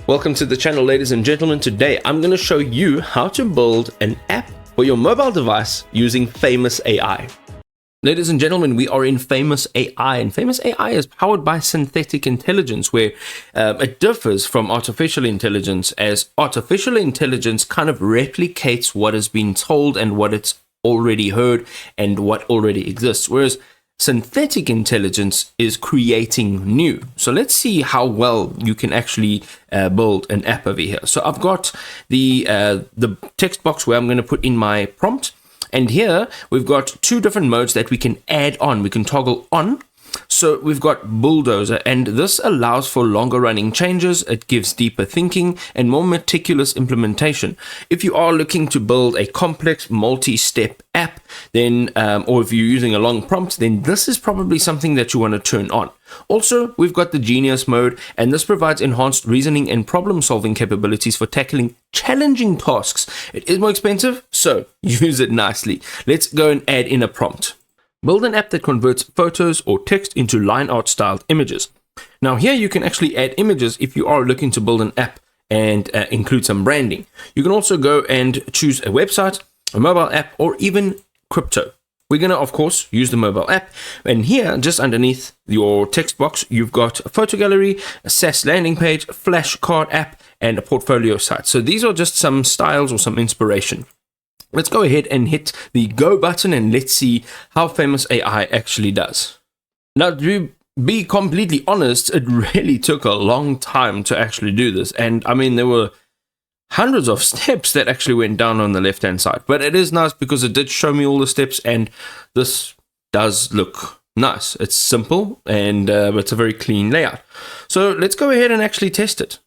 Welcome to the channel, ladies and gentlemen. Today I'm going to show you how to build an app for your mobile device using Famous.ai. Ladies and gentlemen, we are in Famous.ai, and Famous.ai is powered by synthetic intelligence, where it differs from artificial intelligence, as artificial intelligence kind of replicates what has been told and what it's already heard and what already exists, whereas synthetic intelligence is creating new. So let's see how well you can actually build an app over here. So I've got the text box where I'm going to put in my prompt. And here we've got two different modes that we can add on. We can toggle on. So we've got bulldozer, and this allows for longer running changes. It gives deeper thinking and more meticulous implementation. If you are looking to build a complex multi-step app, then or if you're using a long prompt, then this is probably something that you want to turn on. Also, we've got the genius mode, and this provides enhanced reasoning and problem solving capabilities for tackling challenging tasks. It is more expensive, so use it nicely. Let's go and add in a prompt. Build an app that converts photos or text into line art styled images. Now here you can actually add images if you are looking to build an app and include some branding. You can also go and choose a website, a mobile app, or even crypto. We're going to, of course, use the mobile app. And here, just underneath your text box, you've got a photo gallery, a SaaS landing page, a flashcard app, and a portfolio site. So these are just some styles or some inspiration. Let's go ahead and hit the go button, and let's see how Famous.ai actually does. Now, to be completely honest, it really took a long time to actually do this. And I mean, there were hundreds of steps that actually went down on the left-hand side. But it is nice because it did show me all the steps, and this does look nice. It's simple, and it's a very clean layout. So let's go ahead and actually test it.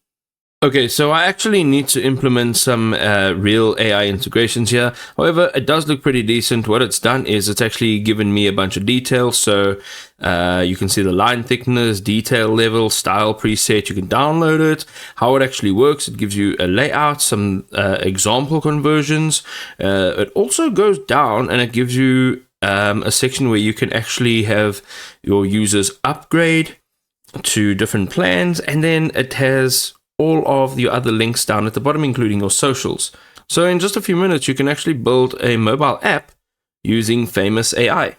Okay, so I actually need to implement some real AI integrations here. However, it does look pretty decent. What it's done is it's actually given me a bunch of details. So you can see the line thickness, detail level, style preset. You can download it. How it actually works, it gives you a layout, some example conversions. It also goes down and it gives you a section where you can actually have your users upgrade to different plans. And then it has all of the other links down at the bottom, including your socials. So in just a few minutes, you can actually build a mobile app using Famous.ai.